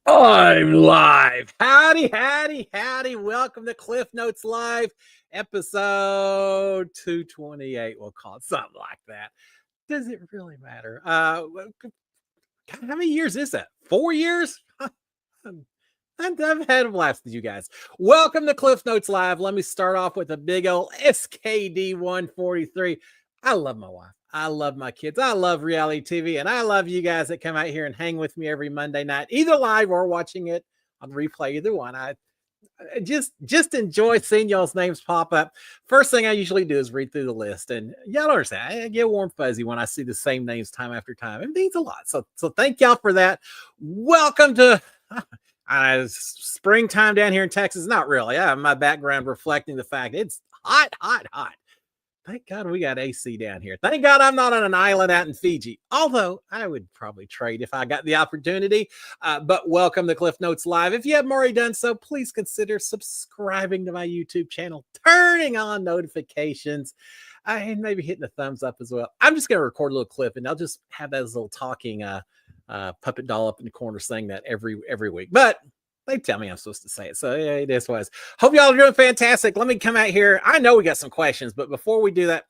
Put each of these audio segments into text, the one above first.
I'm live. Howdy, howdy, howdy. Welcome to Cliff Notes Live, episode 228. We'll call it something like that. Does it really matter? How many years is that? 4 years? I've had a blast with you guys. Welcome to Cliff Notes Live. Let me start off with a big old SKD 143. I love my wife. I love my kids. I love reality TV. And I love you guys that come out here and hang with me every Monday night, either live or watching it on replay, either one. I just enjoy seeing y'all's names pop up. First thing I usually do is read through the list. And y'all understand, I get warm fuzzy when I see the same names time after time. It means a lot. So thank y'all for that. Welcome to springtime down here in Texas. Not really. I have my background reflecting the fact it's hot, hot, hot. Thank God we got AC down here. Thank God I'm not on an island out in Fiji. Although I would probably trade if I got the opportunity. But welcome to Cliff Notes Live. If you haven't already done so, please consider subscribing to my YouTube channel, turning on notifications, and maybe hitting the thumbs up as well. I'm just going to record a little clip, and I'll just have that as a little talking puppet doll up in the corner saying that every week. But they tell me I'm supposed to say it. So yeah, it is what it is. Hope y'all are doing fantastic. Let me come out here. I know we got some questions, but before we do that,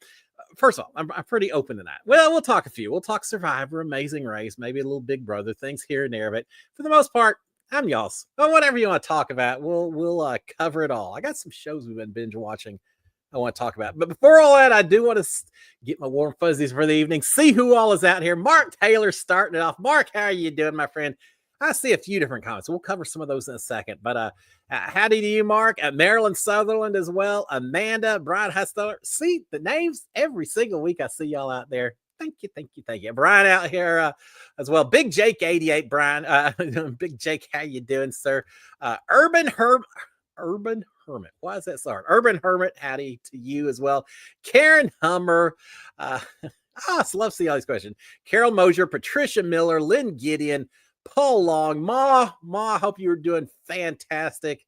first of all, I'm pretty open tonight. Well, we'll talk a few. We'll talk Survivor, Amazing Race, maybe a little Big Brother, things here and there. But for the most part, I'm y'all's. Well, whatever you want to talk about, we'll cover it all. I got some shows we've been binge watching I want to talk about. But before all that, I do want to get my warm fuzzies for the evening. See who all is out here. Mark Taylor starting it off. Mark, how are you doing, my friend? I see a few different comments. We'll cover some of those in a second. But howdy to you, Mark. Marilyn Sutherland as well. Amanda, Brian Hustler. See the names every single week. I see y'all out there. Thank you, thank you, thank you. Brian out here as well. Big Jake 88, Brian. Big Jake, how you doing, sir? Urban Hermit. Why is that sorry? Urban Hermit, howdy to you as well. Karen Hummer. I love to see all these questions. Carol Mosier, Patricia Miller, Lynn Gideon, Paul Long, Ma, I hope you're doing fantastic.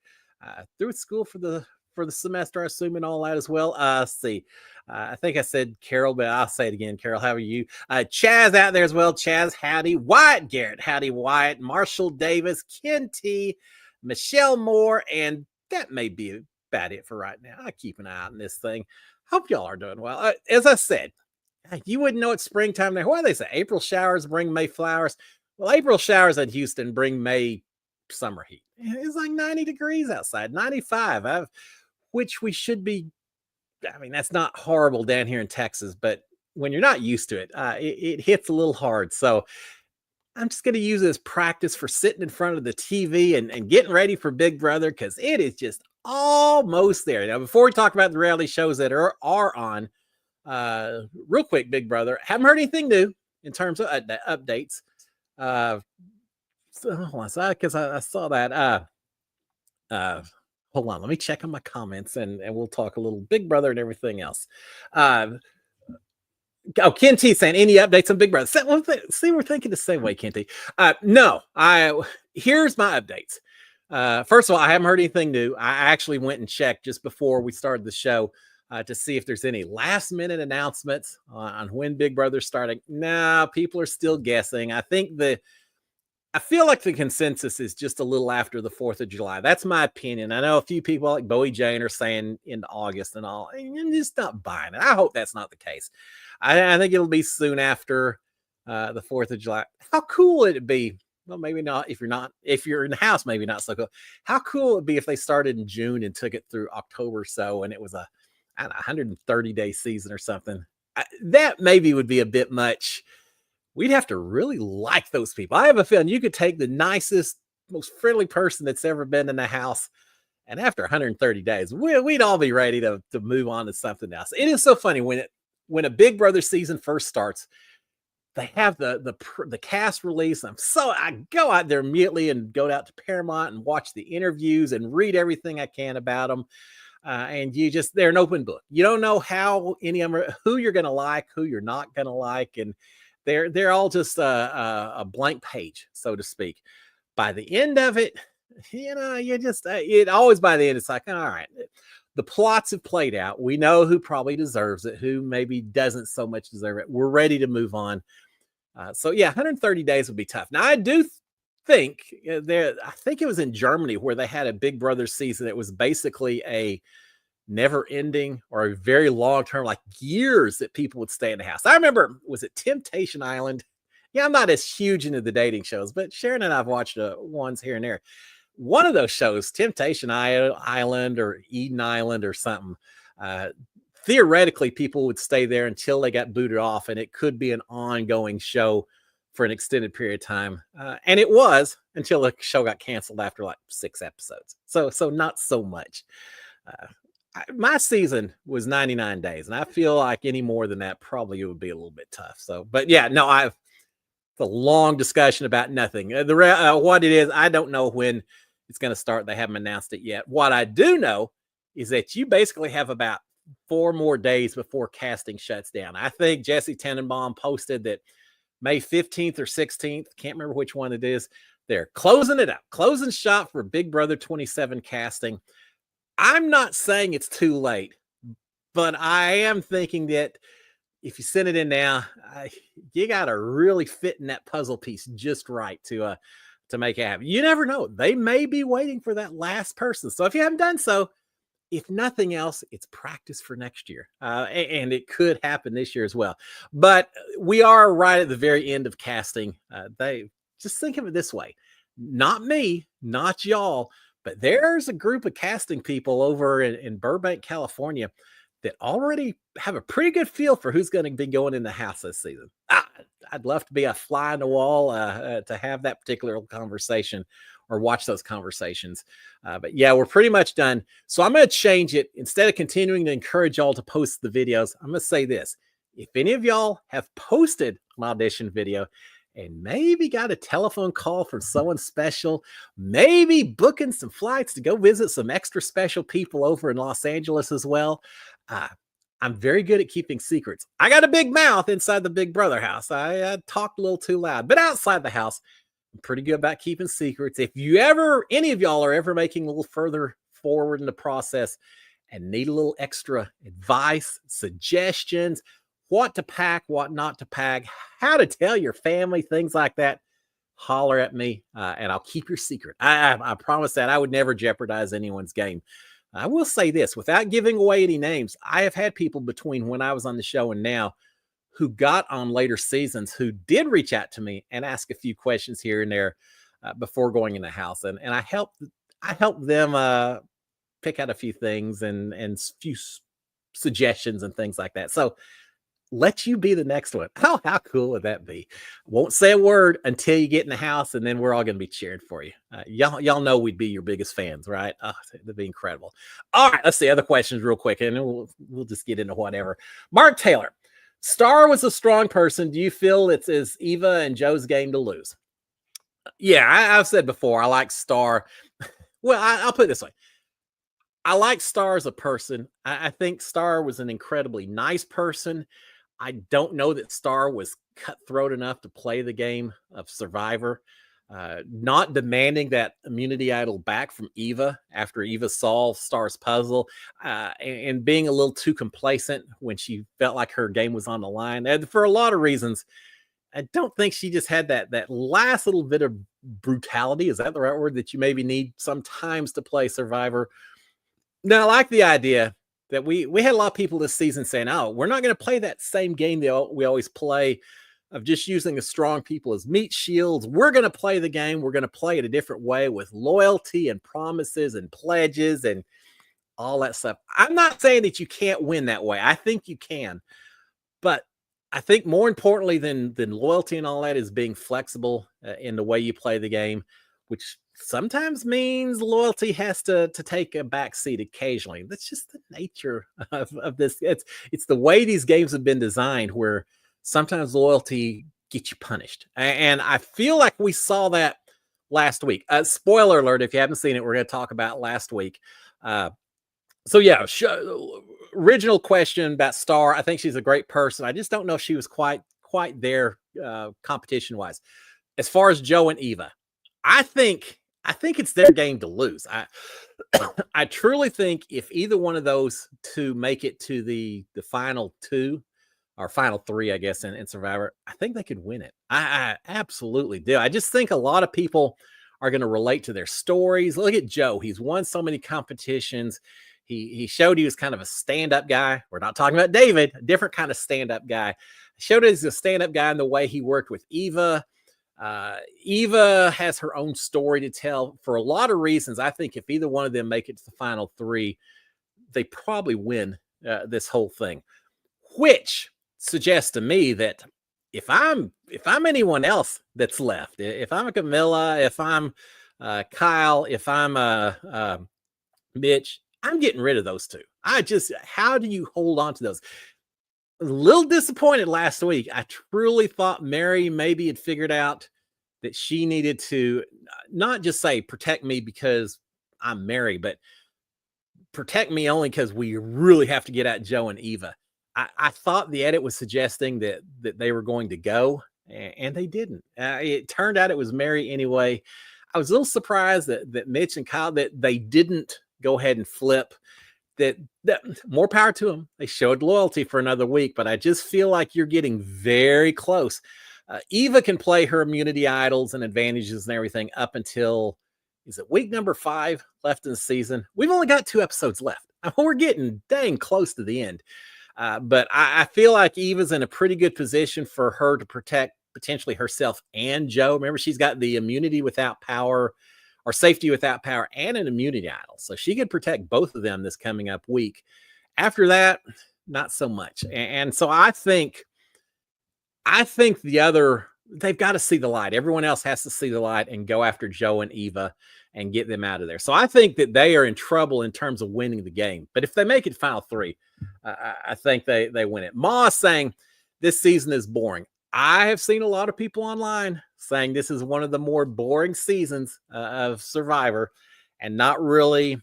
Through school for the semester, I assume, and all that as well. Let's see. I think I said Carol, but I'll say it again. Carol, how are you? Chaz out there as well. Chaz, howdy. Wyatt Garrett, howdy, Wyatt. Marshall Davis, Ken T, Michelle Moore, and that may be about it for right now. I keep an eye on this thing. Hope y'all are doing well. As I said, you wouldn't know it's springtime there. Why do they say April showers bring May flowers? Well, April showers in Houston bring May summer heat. It's like 90 degrees outside, 95, which we should be. I mean, that's not horrible down here in Texas, but when you're not used to it, it hits a little hard. So I'm just going to use it as practice for sitting in front of the TV and getting ready for Big Brother, because it is just almost there. Now, before we talk about the reality shows that are on, real quick, Big Brother, haven't heard anything new in terms of updates. So hold on, because I saw that. Hold on, let me check on my comments and we'll talk a little Big Brother and everything else. Ken T saying any updates on Big Brother? See, we're thinking the same way, Ken T. No, here's my updates. First of all, I haven't heard anything new. I actually went and checked just before we started the show to see if there's any last minute announcements on when Big Brother's starting. No, people are still guessing. I feel like the consensus is just a little after the 4th of July. That's my opinion. I know a few people like Bowie Jane are saying into August and all. I'm just not buying it. I hope that's not the case. I think it'll be soon after the 4th of July. How cool would it be? Well, maybe not. If you're in the house, maybe not so cool. How cool would it be if they started in June and took it through October or so, and it was a 130-day season or something? That maybe would be a bit much. We'd have to really like those people. I have a feeling you could take the nicest, most friendly person that's ever been in the house, and after 130 days, we'd all be ready to move on to something else. It is so funny when a Big Brother season first starts, they have the cast release. I go out there immediately and go out to Paramount and watch the interviews and read everything I can about them. And they're an open book. You don't know how any of them who you're going to like, who you're not going to like. And they're all just a blank page, so to speak. By the end of it, it always by the end, it's like, all right, the plots have played out. We know who probably deserves it, who maybe doesn't so much deserve it. We're ready to move on. So yeah, 130 days would be tough. Now I do I think it was in Germany where they had a Big Brother season. It was basically a never ending or a very long term, like years that people would stay in the house. I remember, was it Temptation Island? Yeah, I'm not as huge into the dating shows, but Sharon and I've watched ones here and there. One of those shows, Island or Eden Island or something, uh, theoretically, people would stay there until they got booted off, and it could be an ongoing show for an extended period of time. And it was until the show got canceled after like 6 episodes. So not so much. Uh, my season was 99 days, and I feel like any more than that probably it would be a little bit tough. So, but yeah, no, it's a long discussion about nothing. What it is, I don't know when it's going to start. They haven't announced it yet. What I do know is that you basically have about 4 more days before casting shuts down. I think Jesse Tenenbaum posted that May 15th or 16th, can't remember which one it is, they're closing it up, closing shop for Big Brother 27 casting. I'm not saying it's too late, but I am thinking that if you send it in now, you got to really fit in that puzzle piece just right to make it happen. You never know. They may be waiting for that last person. So if you haven't done so, if nothing else, it's practice for next year. And it could happen this year as well. But we are right at the very end of casting. They just think of it this way. Not me, not y'all, but there's a group of casting people over in Burbank, California that already have a pretty good feel for who's going to be going in the house this season. I'd love to be a fly on the wall to have that particular conversation or watch those conversations. But yeah, we're pretty much done. So I'm going to change it. Instead of continuing to encourage y'all to post the videos, I'm going to say this. If any of y'all have posted an audition video and maybe got a telephone call from someone special, maybe booking some flights to go visit some extra special people over in Los Angeles as well, I'm very good at keeping secrets. I got a big mouth inside the Big Brother house. I talked a little too loud, but outside the house, I'm pretty good about keeping secrets. If any of y'all are ever making a little further forward in the process and need a little extra advice, suggestions, what to pack, what not to pack, how to tell your family, things like that, holler at me and I'll keep your secret. I promise that I would never jeopardize anyone's game. I will say this, without giving away any names, I have had people between when I was on the show and now who got on later seasons who did reach out to me and ask a few questions here and there before going in the house. And I helped them pick out a few things and few suggestions and things like that. So let you be the next one. How cool would that be? Won't say a word until you get in the house, and then we're all going to be cheering for you. Y'all know we'd be your biggest fans, right? Oh, that'd be incredible. All right, let's see other questions real quick, and then we'll just get into whatever. Mark Taylor, Star was a strong person. Do you feel it's Eva and Joe's game to lose? Yeah, I've said before, I like Star. Well, I'll put it this way. I like Star as a person. I think Star was an incredibly nice person. I don't know that Star was cutthroat enough to play the game of Survivor. Not demanding that immunity idol back from Eva after Eva solved Star's puzzle, and being a little too complacent when she felt like her game was on the line. And for a lot of reasons, I don't think she just had that last little bit of brutality. Is that the right word that you maybe need sometimes to play Survivor? Now, I like the idea that we had a lot of people this season saying, oh, we're not going to play that same game that we always play of just using the strong people as meat shields. We're going to play the game. We're going to play it a different way with loyalty and promises and pledges and all that stuff. I'm not saying that you can't win that way. I think you can. But I think more importantly than loyalty and all that is being flexible in the way you play the game, which sometimes means loyalty has to take a back seat occasionally. That's just the nature of this. It's the way these games have been designed where sometimes loyalty gets you punished. And I feel like we saw that last week. Spoiler alert, if you haven't seen it, we're going to talk about last week. So yeah, original question about Star. I think she's a great person. I just don't know if she was quite there competition-wise. As far as Joe and Eva, I think it's their game to lose. I truly think if either one of those two make it to the final two, or final three, I guess, in Survivor, I think they could win it. I absolutely do. I just think a lot of people are going to relate to their stories. Look at Joe. He's won so many competitions. He showed he was kind of a stand-up guy. We're not talking about David, a different kind of stand-up guy. Showed he's a stand-up guy in the way he worked with Eva. Eva has her own story to tell for a lot of reasons. I think if either one of them make it to the final three, they probably win this whole thing, which suggests to me that if I'm anyone else that's left, if I'm a Camilla, if I'm Kyle, if I'm Mitch, I'm getting rid of those two. How do you hold on to those? A little disappointed last week. I truly thought Mary maybe had figured out that she needed to not just say protect me because I'm Mary, but protect me only because we really have to get at Joe and Eva. I thought the edit was suggesting that they were going to go, and they didn't. It turned out it was Mary anyway. I was a little surprised that Mitch and Kyle, that they didn't go ahead and flip. That more power to them. They showed loyalty for another week, but I just feel like you're getting very close. Eva can play her immunity idols and advantages and everything up until, is it week number 5 left in the season? We've only got 2 episodes left. We're getting dang close to the end. But I feel like Eva's in a pretty good position for her to protect potentially herself and Joe. Remember, she's got the immunity without power, or safety without power, and an immunity idol. So she could protect both of them this coming up week. After that, not so much. And so I think they've got to see the light. Everyone else has to see the light and go after Joe and Eva and get them out of there. So I think that they are in trouble in terms of winning the game. But if they make it final 3, I think they win it. Ma saying this season is boring. I have seen a lot of people online saying this is one of the more boring seasons of Survivor, and not really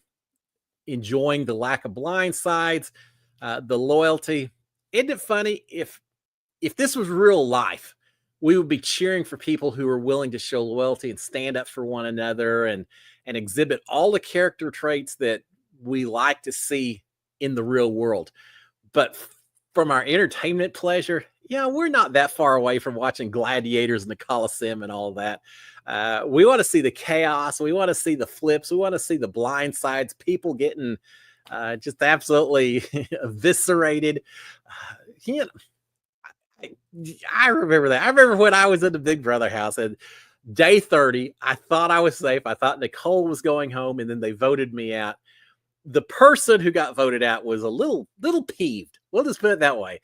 enjoying the lack of blind sides, the loyalty. Isn't it funny if this was real life, we would be cheering for people who are willing to show loyalty and stand up for one another and exhibit all the character traits that we like to see in the real world. But from our entertainment pleasure, we're not that far away from watching gladiators in the Coliseum and all that. We want to see the chaos. We want to see the flips. We want to see the blind sides, people getting just absolutely eviscerated. I remember that. I remember when I was in the Big Brother house and day 30, I thought I was safe. I thought Nicole was going home, and then they voted me out. The person who got voted out was a little peeved. We'll just put it that way.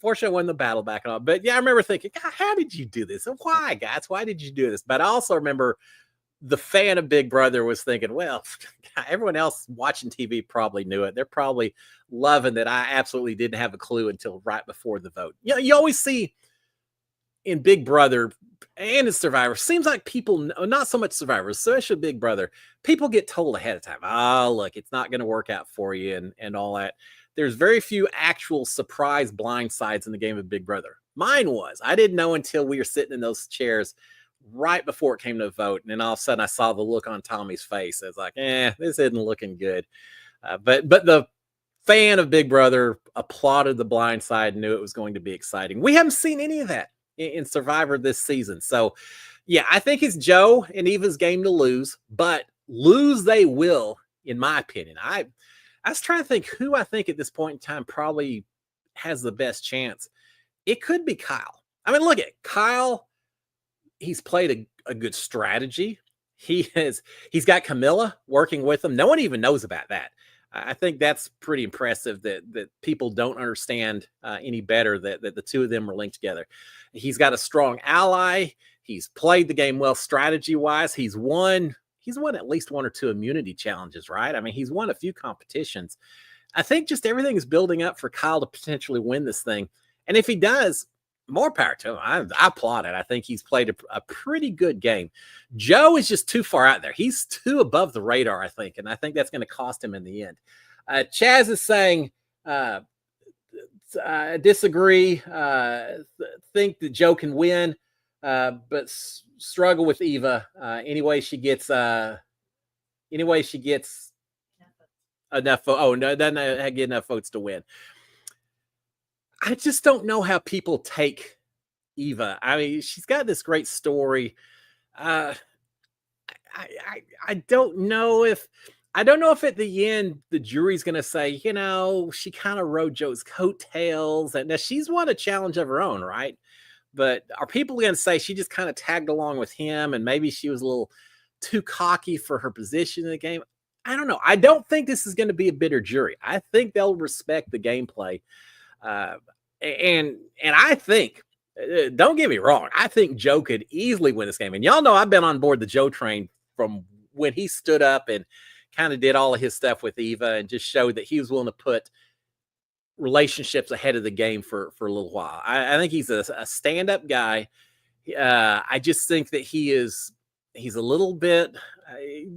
Fortunately, I won the battle back on. But yeah, I remember thinking, God, how did you do this? And why, guys? Why did you do this? But I also remember the fan of Big Brother was thinking, well, everyone else watching TV probably knew it. They're probably loving that I absolutely didn't have a clue until right before the vote. You always see in Big Brother and in Survivor, seems like people, not so much Survivor, especially Big Brother, people get told ahead of time, oh, look, it's not going to work out for you and all that. There's very few actual surprise blind sides in the game of Big Brother. Mine was. I didn't know until we were sitting in those chairs right before it came to vote. And then all of a sudden I saw the look on Tommy's face. I was like, this isn't looking good. But the fan of Big Brother applauded the blind side, knew it was going to be exciting. We haven't seen any of that in Survivor this season. So yeah, I think it's Joe and Eva's game to lose, but lose they will, in my opinion. I was trying to think who I think at this point in time probably has the best chance. It could be Kyle. I mean, look at Kyle. He's played a good strategy. He's got Camilla working with him. No one even knows about that. I think that's pretty impressive that people don't understand any better that the two of them are linked together. He's got a strong ally. He's played the game well strategy wise. He's won at least 1 or 2 immunity challenges, right? I mean, he's won a few competitions. I think just everything is building up for Kyle to potentially win this thing. And if he does, more power to him. I applaud it. I think he's played a pretty good game. Joe is just too far out there. He's too above the radar, I think. And I think that's going to cost him in the end. Chaz is saying, disagree. Think that Joe can win, but struggle with Eva. Anyway, she gets enough. Oh, no, doesn't get enough votes to win. I just don't know how people take Eva. I mean, she's got this great story. Uh, I don't know if at the end the jury's going to say, she kind of rode Joe's coattails, and now she's won a challenge of her own, right? But are people going to say she just kind of tagged along with him, and maybe she was a little too cocky for her position in the game? I don't know. I don't think this is going to be a bitter jury. I think they'll respect the gameplay, uh, and I think. Don't get me wrong. I think Joe could easily win this game. And y'all know I've been on board the Joe train from when he stood up and kind of did all of his stuff with Eva and just showed that he was willing to put relationships ahead of the game for a little while. I think he's a stand-up guy. I just think that he's a little bit,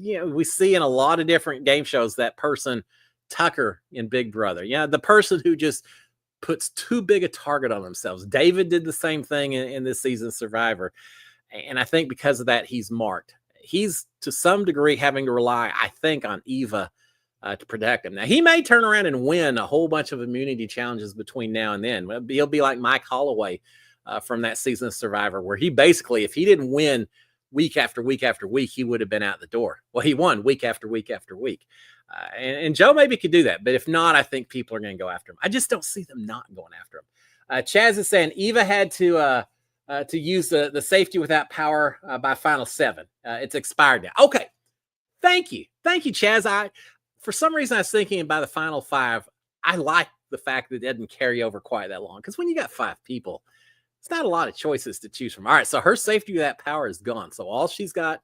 we see in a lot of different game shows that person, Tucker in Big Brother. Yeah, the person who just puts too big a target on themselves. David did the same thing in this season's Survivor. And I think because of that, he's marked. He's to some degree having to rely, I think, on Eva to protect him. Now, he may turn around and win a whole bunch of immunity challenges between now and then. He'll be like Mike Holloway from that season of Survivor, where he basically, if he didn't win week after week after week, he would have been out the door. Well, he won week after week after week. And Joe maybe could do that. But if not, I think people are going to go after him. I just don't see them not going after him. Chaz is saying Eva had to use the safety without power by final 7. It's expired now. Okay. Thank you. Thank you, Chaz. For some reason, I was thinking by the final 5, I like the fact that it doesn't carry over quite that long. Because when you got 5 people, it's not a lot of choices to choose from. All right. So her safety without power is gone. So all she's got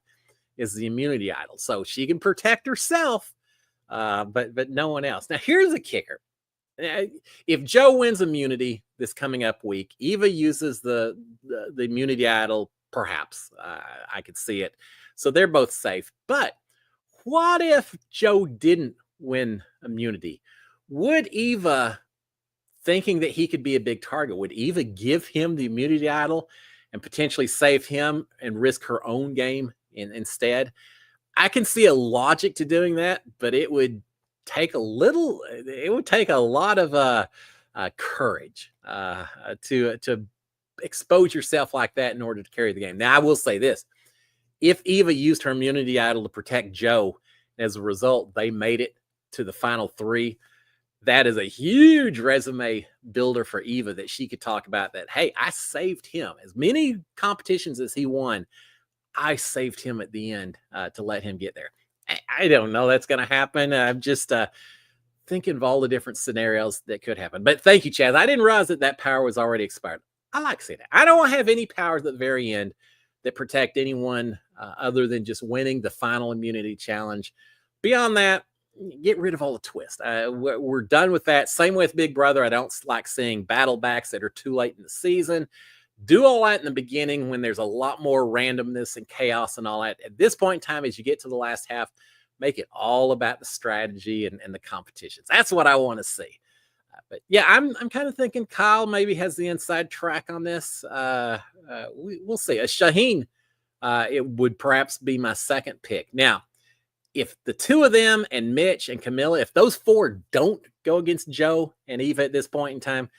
is the immunity idol. So she can protect herself, but no one else. Now, here's a kicker. If Joe wins immunity this coming up week, Eva uses the immunity idol, perhaps. I could see it. So they're both safe. But what if Joe didn't win immunity? Would Eva, thinking that he could be a big target, would Eva give him the immunity idol and potentially save him and risk her own game instead? I can see a logic to doing that, but it would take a lot of courage to expose yourself like that in order to carry the game. Now, I will say this. If Eva used her immunity idol to protect Joe, as a result, they made it to the final 3, that is a huge resume builder for Eva that she could talk about that, hey, I saved him. As many competitions as he won, I saved him at the end to let him get there. I don't know that's going to happen. I'm just thinking of all the different scenarios that could happen. But thank you, Chaz. I didn't realize that power was already expired. I like saying that. I don't have any powers at the very end that protect anyone other than just winning the final immunity challenge. Beyond that, get rid of all the twists. We're done with that. Same with Big Brother. I don't like seeing battle backs that are too late in the season. Do all that in the beginning when there's a lot more randomness and chaos and all that. At this point in time, as you get to the last half, make it all about the strategy and the competitions. That's what I want to see. But yeah, I'm kind of thinking Kyle maybe has the inside track on this. We'll see. Shaheen, it would perhaps be my second pick. Now, if the 2 of them and Mitch and Camilla, if those 4 don't go against Joe and Eva at this point in time,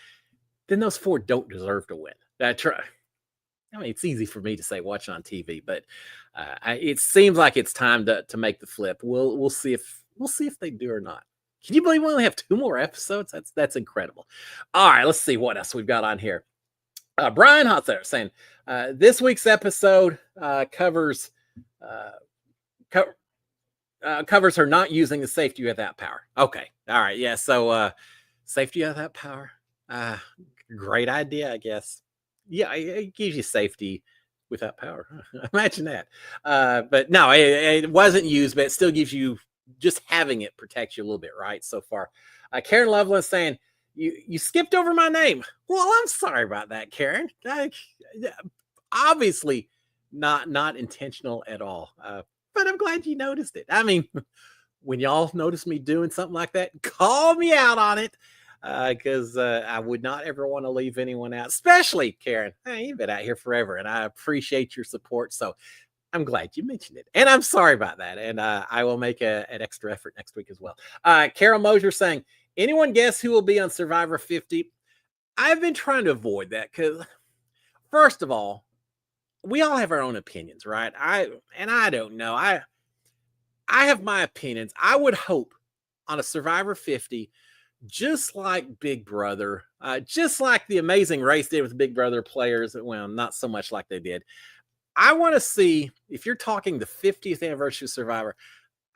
then those 4 don't deserve to win. I mean, it's easy for me to say watching on TV, but it seems like it's time to make the flip. We'll see if they do or not. Can you believe we only have 2 more episodes? That's incredible. All right, let's see what else we've got on here. Brian Hotzer saying this week's episode covers her not using the safety without power. Okay, all right, yeah. So safety without power, great idea, I guess. Yeah, it gives you safety without power. Imagine that. But no, it wasn't used, but it still gives you, just having it protects you a little bit, right? So far. Karen Loveland saying, you skipped over my name. Well, I'm sorry about that, Karen. Obviously not intentional at all. But I'm glad you noticed it. I mean, when y'all notice me doing something like that, call me out on it. Because I would not ever want to leave anyone out, especially Karen. Hey, you've been out here forever, and I appreciate your support. So I'm glad you mentioned it, and I'm sorry about that. And I will make an extra effort next week as well. Carol Mosier saying, anyone guess who will be on Survivor 50? I've been trying to avoid that because, first of all, we all have our own opinions, right? I don't know. I have my opinions. I would hope on a Survivor 50, just like Big Brother, just like the Amazing Race did with Big Brother players. Well, not so much like they did. I want to see, if you're talking the 50th anniversary of Survivor,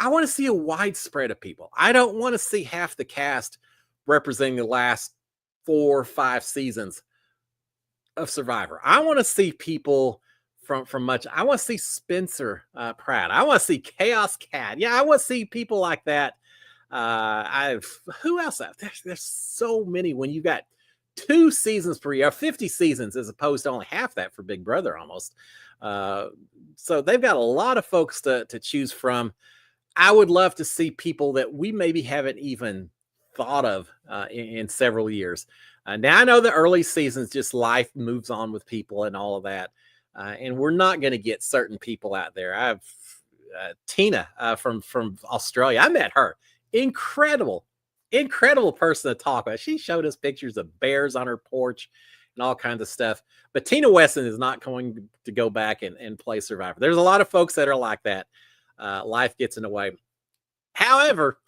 I want to see a widespread of people. I don't want to see half the cast representing the last 4 or 5 seasons of Survivor. I want to see people from much. I want to see Spencer Pratt. I want to see Chaos Cat. Yeah, I want to see people like that. I've who else? There's so many. When you got 2 seasons per year, 50 seasons as opposed to only half that for Big Brother almost. So they've got a lot of folks to choose from. I would love to see people that we maybe haven't even thought of in several years. Now I know the early seasons, just life moves on with people and all of that, and we're not going to get certain people out there. I've Tina from Australia. I met her. Incredible, incredible person to talk about. She showed us pictures of bears on her porch and all kinds of stuff. But Tina Weston is not going to go back and play Survivor. There's a lot of folks that are like that. Life gets in the way. However,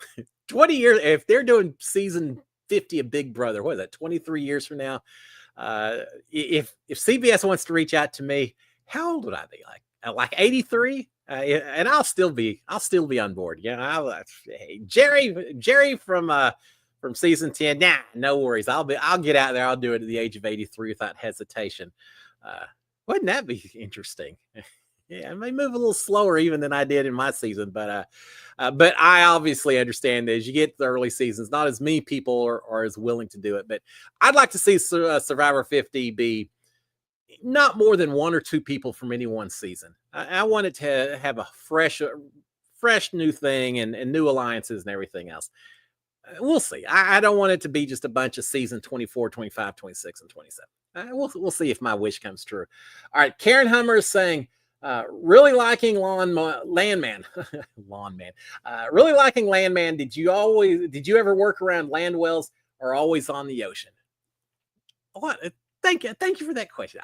20 years, if they're doing season 50 of Big Brother, what is that, 23 years from now? If CBS wants to reach out to me, how old would I be? Like 83? And I'll still be on board. Yeah, hey, Jerry from season 10. Nah, no worries. I'll get out there. I'll do it at the age of 83 without hesitation. Wouldn't that be interesting? Yeah, I may move a little slower even than I did in my season, but I obviously understand that as you get to the early seasons, not as many people are as willing to do it. But I'd like to see Survivor 50 be not more than 1 or 2 people from any one season. I want it to have a fresh new thing and new alliances and everything else. We'll see. I don't want it to be just a bunch of season 24, 25, 26, and 27. We'll see if my wish comes true. All right. Karen Hummer is saying, really liking Landman. Lawnman. Really liking Landman. Did you ever work around land wells or always on the ocean? What? Thank you for that question.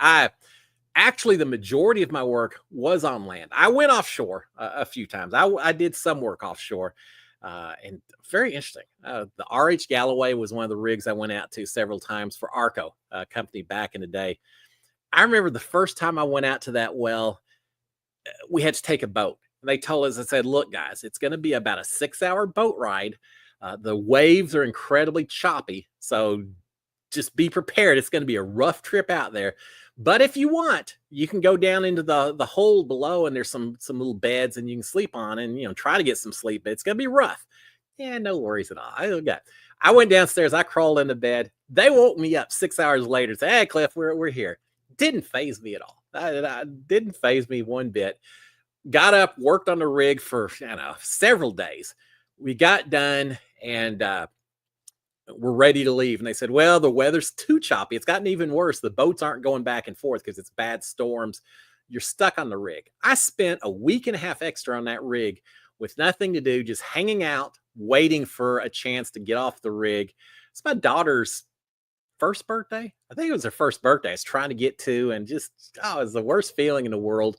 Actually, the majority of my work was on land. I went offshore a few times. I did some work offshore, and very interesting. The R.H. Galloway was one of the rigs I went out to several times for Arco, company back in the day. I remember the first time I went out to that well, we had to take a boat. They told us, I said, look, guys, it's going to be about a 6-hour boat ride. The waves are incredibly choppy, so just be prepared. It's going to be a rough trip out there. But if you want, you can go down into the hole below, and there's some little beds, and you can sleep on and try to get some sleep. But it's going to be rough. Yeah, no worries at all. I went downstairs. I crawled into bed. They woke me up 6 hours later. Said, hey, Cliff, we're here. Didn't faze me at all. I didn't faze me one bit. Got up, worked on the rig for several days. We got done, and we're ready to leave. And they said, well, the weather's too choppy. It's gotten even worse. The boats aren't going back and forth because it's bad storms. You're stuck on the rig. I spent a week and a half extra on that rig with nothing to do, just hanging out, waiting for a chance to get off the rig. It's my daughter's first birthday. I think it was her first birthday. I was trying to get to, and just, it was the worst feeling in the world.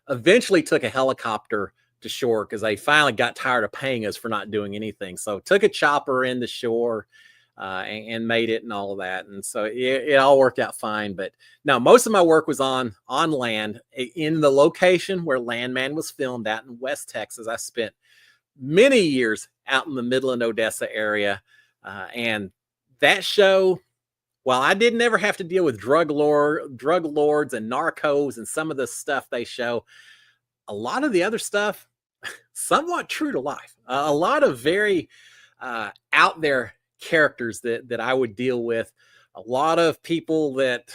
Eventually took a helicopter to shore because they finally got tired of paying us for not doing anything. So took a chopper in the shore and made it and all of that. And so it all worked out fine. But no, most of my work was on land in the location where Landman was filmed out in West Texas. I spent many years out in the Midland, Odessa area. And that show, while I didn't ever have to deal with drug lords and narcos and some of the stuff they show, a lot of the other stuff, somewhat true to life. A lot of very out there characters that I would deal with. A lot of people that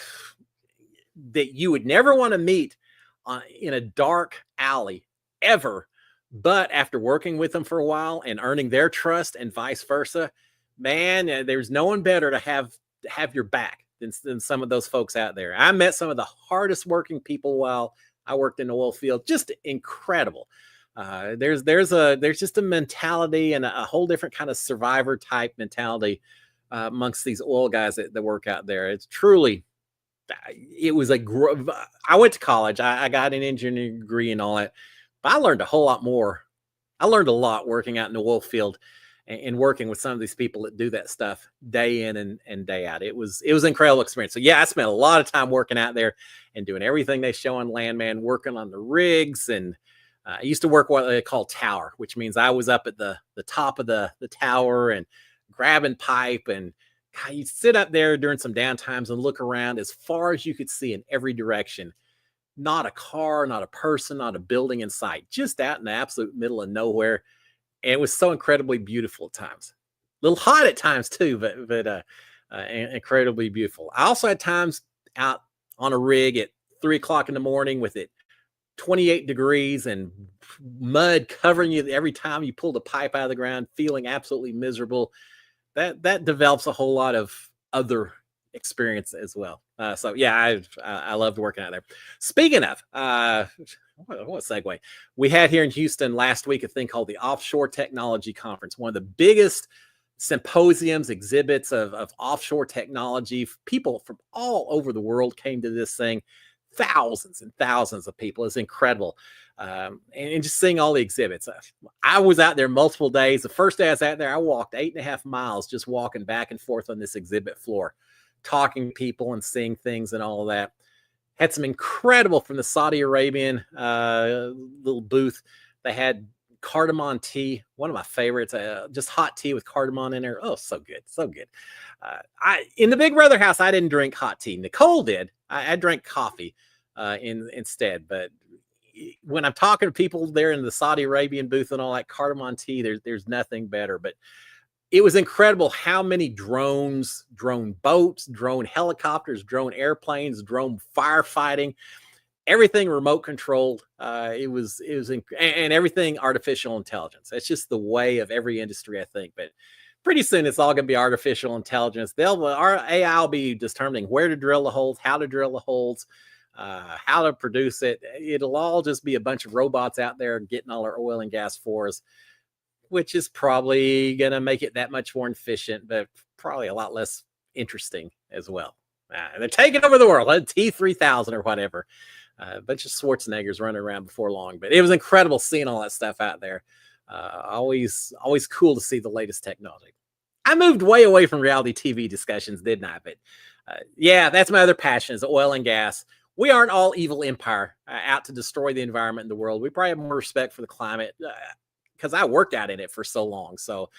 you would never want to meet in a dark alley ever. But after working with them for a while and earning their trust and vice versa, man, there's no one better to have your back than some of those folks out there. I met some of the hardest working people while I worked in the oil field. Just incredible. There's just a mentality and a whole different kind of survivor type mentality amongst these oil guys that work out there. It's truly, it was a, I went to college. I got an engineering degree and all that, but I learned a whole lot more. I learned a lot working out in the oil field and working with some of these people that do that stuff day in and day out. It was an incredible experience. So yeah, I spent a lot of time working out there and doing everything they show on Landman, working on the rigs. And I used to work what they call tower, which means I was up at the top of the tower and grabbing pipe. And God, you'd sit up there during some downtimes and look around as far as you could see in every direction. Not a car, not a person, not a building in sight, just out in the absolute middle of nowhere. And it was so incredibly beautiful at times. A little hot at times too, but incredibly beautiful. I also had times out on a rig at 3 o'clock in the morning with it 28 degrees and mud covering you every time you pulled a pipe out of the ground, feeling absolutely miserable. That develops a whole lot of other experience as well. So yeah, I loved working out there. Speaking of, what segue? We had here in Houston last week a thing called the Offshore Technology Conference, one of the biggest symposiums, exhibits of offshore technology. People from all over the world came to this thing. Thousands and thousands of people. It's incredible. And just seeing all the exhibits. I was out there multiple days. The first day I was out there, I walked 8.5 miles just walking back and forth on this exhibit floor, talking to people and seeing things and all of that. Had some incredible from the Saudi Arabian little booth. They had cardamom tea, one of my favorites, just hot tea with cardamom in there. Oh, so good, so good. In the Big Brother house, I didn't drink hot tea. Nicole did. I drank coffee instead. But when I'm talking to people there in the Saudi Arabian booth and all that cardamom tea, there's nothing better. But it was incredible how many drones, drone boats, drone helicopters, drone airplanes, drone firefighting, everything remote controlled. It was and everything artificial intelligence. It's just the way of every industry, I think. But pretty soon it's all going to be artificial intelligence. Our AI will be determining where to drill the holes, how to drill the holes, how to produce it. It'll all just be a bunch of robots out there getting all our oil and gas for us, which is probably going to make it that much more efficient, but probably a lot less interesting as well. They're taking over the world, T-3000 or whatever. A bunch of Schwarzeneggers running around before long, but it was incredible seeing all that stuff out there. Always cool to see the latest technology. I moved way away from reality TV discussions, didn't I? But yeah, that's my other passion is oil and gas. We aren't all evil empire out to destroy the environment in the world. We probably have more respect for the climate because I worked out in it for so long. So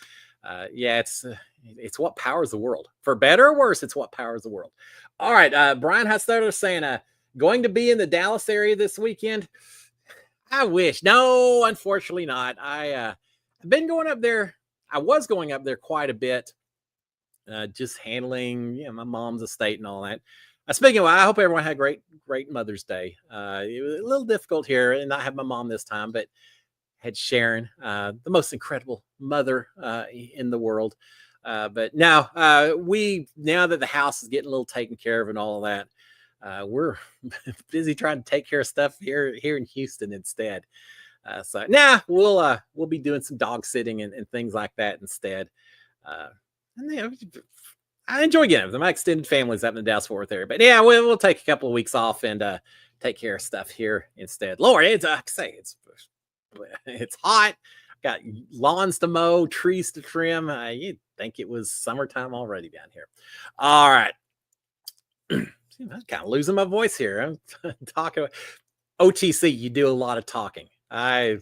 yeah, it's what powers the world. For better or worse, it's what powers the world. All right, Brian Hustler saying, going to be in the Dallas area this weekend? I wish. No, unfortunately not. I've been going up there. I was going up there quite a bit, just handling my mom's estate and all that. Speaking of, I hope everyone had a great Mother's Day. It was a little difficult here and not have my mom this time, but had Sharon, the most incredible mother in the world. But now now that the house is getting a little taken care of and all of that, we're busy trying to take care of stuff here in Houston instead. So now we'll be doing some dog sitting and things like that instead. And I enjoy getting them. My extended family's up in the Dallas-Fort Worth area, but yeah, we'll take a couple of weeks off and take care of stuff here instead. Lord, it's hot. Got lawns to mow, trees to trim. You'd think it was summertime already down here. All right. I'm kind of losing my voice here. I'm talking OTC. You do a lot of talking. I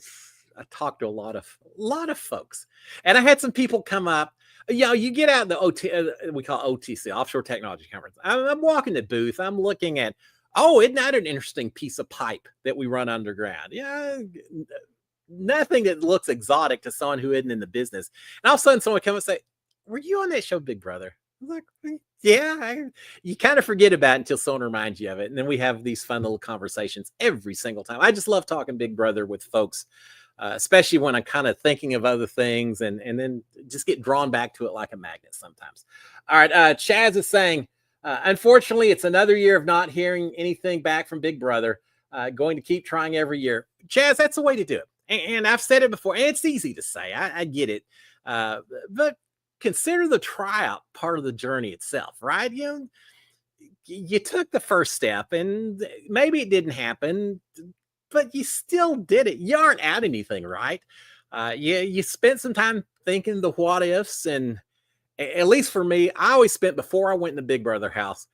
talked to a lot of folks, and I had some people come up. You get out the we call OTC, Offshore Technology Conference. I'm walking the booth. I'm looking at, isn't that an interesting piece of pipe that we run underground? Yeah, nothing that looks exotic to someone who isn't in the business. And all of a sudden, someone comes and say, "Were you on that show, Big Brother?" I was like, yeah, you kind of forget about it until someone reminds you of it. And then we have these fun little conversations every single time. I just love talking Big Brother with folks, especially when I'm kind of thinking of other things and then just get drawn back to it like a magnet sometimes. All right. Chaz is saying, unfortunately, it's another year of not hearing anything back from Big Brother. Going to keep trying every year. Chaz, that's the way to do it. And I've said it before, and it's easy to say. I get it. But consider the tryout part of the journey itself, right? You took the first step and maybe it didn't happen, but you still did it. You aren't out anything, right? You spent some time thinking the what ifs, and at least for me, I always spent before I went in the Big Brother house.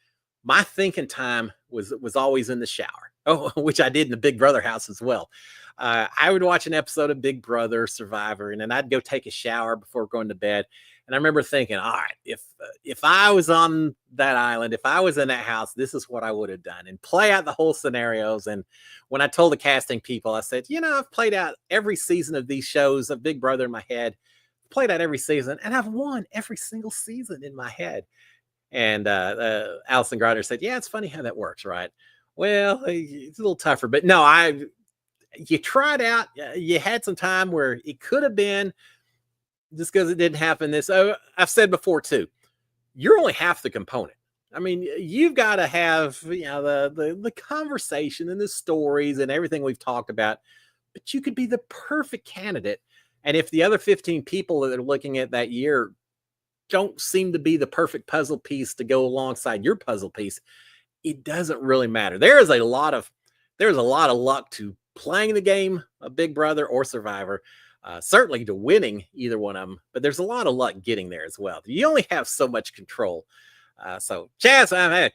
My thinking time was always in the shower. Oh, which I did in the Big Brother house as well. I would watch an episode of Big Brother Survivor, and then I'd go take a shower before going to bed. And I remember thinking, all right, if I was on that island, if I was in that house, this is what I would have done, and play out the whole scenarios. And when I told the casting people, I said, I've played out every season of these shows of Big Brother in my head, played out every season, and I've won every single season in my head. And Allison Grider said, yeah, it's funny how that works, right? Well, it's a little tougher, but no, you tried out, you had some time where it could have been, just because it didn't happen. I've said before too, you're only half the component. I mean, you've got to have, the conversation and the stories and everything we've talked about, but you could be the perfect candidate. And if the other 15 people that are looking at that year don't seem to be the perfect puzzle piece to go alongside your puzzle piece, it doesn't really matter. There's a lot of luck to playing the game of Big Brother or Survivor. Certainly to winning either one of them, but there's a lot of luck getting there as well. You only have so much control. So Chaz,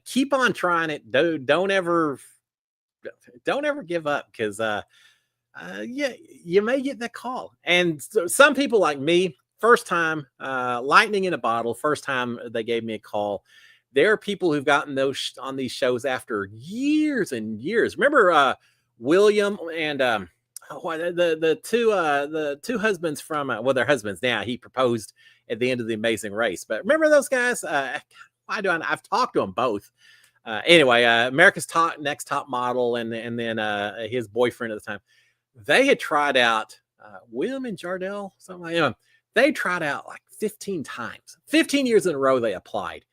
keep on trying it. Don't ever give up, because you may get that call. And so some people like me, first time, lightning in a bottle, first time they gave me a call. There are people who've gotten those on these shows after years and years. Remember William and the two husbands from they're husbands now. He proposed at the end of The Amazing Race, but remember those guys? I've talked to them both. Anyway, America's Next Top Model, and then his boyfriend at the time. They had tried out William and Jardel, something like that. They tried out like 15 times, 15 years in a row. They applied.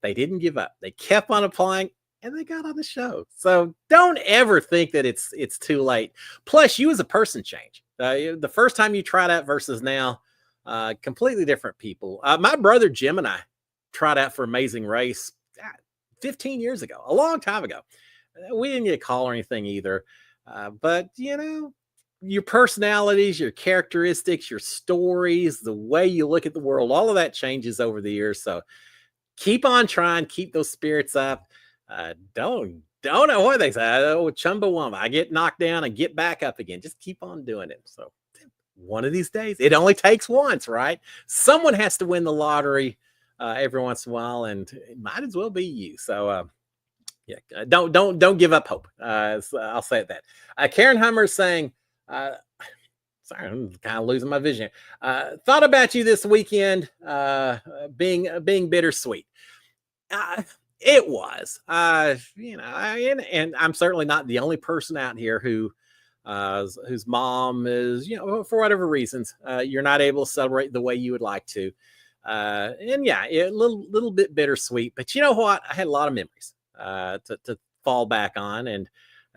They didn't give up. They kept on applying, and they got on the show. So don't ever think that it's too late. Plus, you as a person change. The first time you tried out versus now, completely different people. My brother Jim and I tried out for Amazing Race 15 years ago, a long time ago. We didn't get a call or anything either. But, your personalities, your characteristics, your stories, the way you look at the world, all of that changes over the years. So keep on trying, keep those spirits up. Don't know what they say. Oh, Chumbawamba. I get knocked down and get back up again. Just keep on doing it. So one of these days, it only takes once, right? Someone has to win the lottery every once in a while, and it might as well be you. So don't give up hope. So I'll say that. Karen Hummer is saying, sorry, I'm kind of losing my vision. Thought about you this weekend, being bittersweet. It was, and I'm certainly not the only person out here whose mom is, for whatever reasons, you're not able to celebrate the way you would like to. And yeah, a little bit bittersweet, but you know what? I had a lot of memories to fall back on, and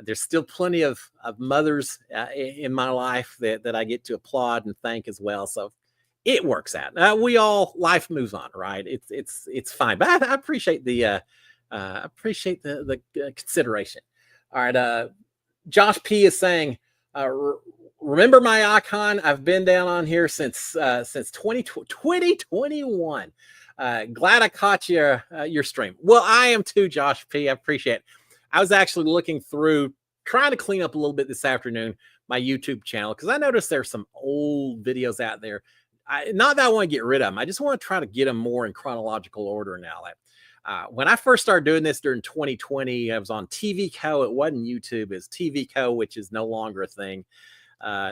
there's still plenty of mothers in my life that I get to applaud and thank as well. So it works out. Life moves on, right? It's fine. But I appreciate the consideration. All right. Josh P is saying, remember my icon? I've been down on here since 2021. Glad I caught your stream. Well, I am too, Josh P. I appreciate it. I was actually looking through, trying to clean up a little bit this afternoon, my YouTube channel, because I noticed there's some old videos out there. Not that I want to get rid of them. I just want to try to get them more in chronological order now. When I first started doing this during 2020, I was on TV Co. It wasn't YouTube. It's TV Co., which is no longer a thing.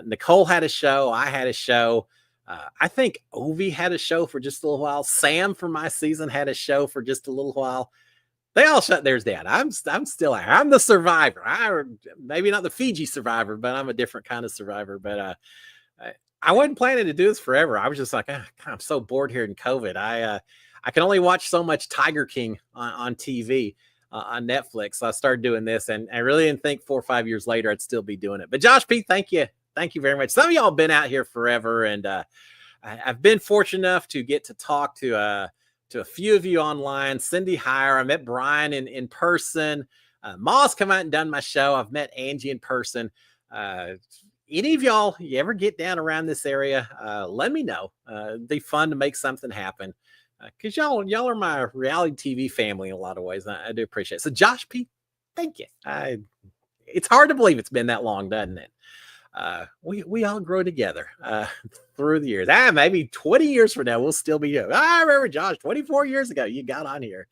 Nicole had a show. I had a show. I think Ovi had a show for just a little while. Sam from my season had a show for just a little while. They all shut theirs down. I'm still out. I'm the survivor. Maybe not the Fiji survivor, but I'm a different kind of survivor. But I wasn't planning to do this forever. I was just like, I'm so bored here in COVID. I can only watch so much Tiger King on TV on Netflix. So I started doing this, and I really didn't think 4 or 5 years later I'd still be doing it. But Josh P, thank you very much. Some of y'all have been out here forever, and I've been fortunate enough to get to talk to a few of you online. Cindy Hire, I met Brian in person. Ma's come out and done my show. I've met Angie in person. Any of y'all, you ever get down around this area, let me know. It'd be fun to make something happen. Because y'all are my reality TV family in a lot of ways. I do appreciate it. So Josh P, thank you. It's hard to believe it's been that long, doesn't it? We all grow together through the years. Maybe 20 years from now, we'll still be here. I remember, Josh, 24 years ago, you got on here.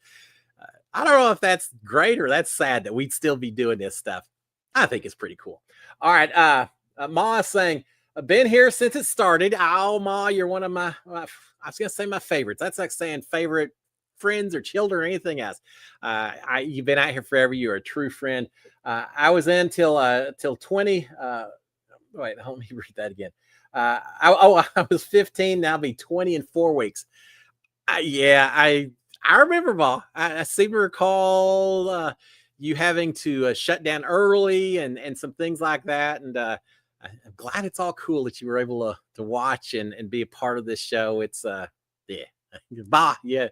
I don't know if that's great or that's sad that we'd still be doing this stuff. I think it's pretty cool. All right. Ma is saying, I've been here since it started. Oh, Ma, you're one of my I was going to say my favorites. That's like saying favorite friends or children or anything else. You've been out here forever. You're a true friend. I was in till 20. Wait, let me read that again. I was 15. Now I'll be 20 in 4 weeks. I remember, Ma. I seem to recall you having to shut down early and some things like that. And I'm glad it's all cool that you were able to watch and be a part of this show. It's Ma, yeah.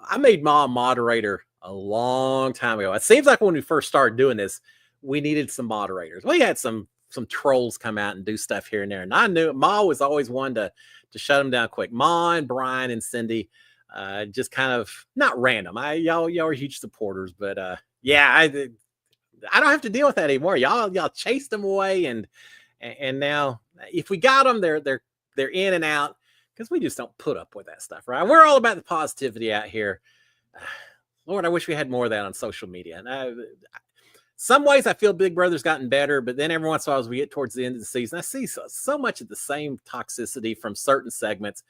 I made Ma a moderator a long time ago. It seems like when we first started doing this, we needed some moderators. We had some trolls come out and do stuff here and there. And I knew Ma was always one to shut them down quick. Ma and Brian and Cindy, just kind of not random. Y'all are huge supporters, but I don't have to deal with that anymore. Y'all chased them away, and now if we got them, they're in and out because we just don't put up with that stuff, right? We're all about the positivity out here. Lord, I wish we had more of that on social media. And some ways I feel Big Brother's gotten better, but then every once in a while, as we get towards the end of the season, I see so much of the same toxicity from certain segments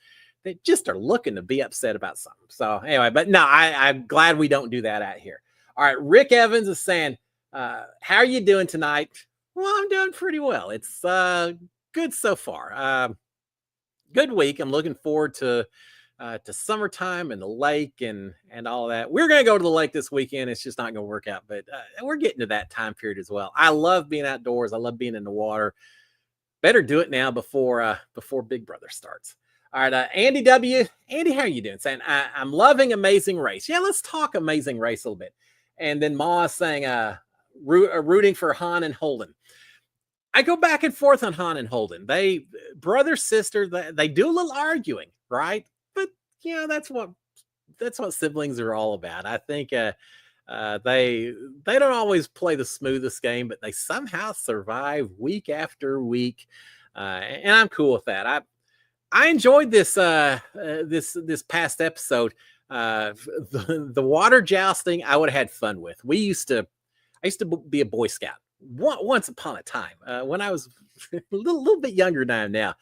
that just are looking to be upset about something. So anyway, but no, I'm glad we don't do that out here. All right, Rick Evans is saying, how are you doing tonight? Well, I'm doing pretty well. It's good so far. Good week. I'm looking forward to summertime and the lake and all that. We're going to go to the lake this weekend. It's just not going to work out, but we're getting to that time period as well. I love being outdoors. I love being in the water. Better do it now before Big Brother starts. All right, Andy W. Andy, how are you doing? Saying, I'm loving Amazing Race. Yeah, let's talk Amazing Race a little bit. And then Ma is saying, rooting for Han and Holden. I go back and forth on Han and Holden. They brother, sister, they do a little arguing, right? But that's what siblings are all about. I think they don't always play the smoothest game, but they somehow survive week after week, and I'm cool with that. I enjoyed this this past episode. The water jousting I would have had fun with. I used to be a Boy Scout once upon a time when I was a little bit younger than I am now.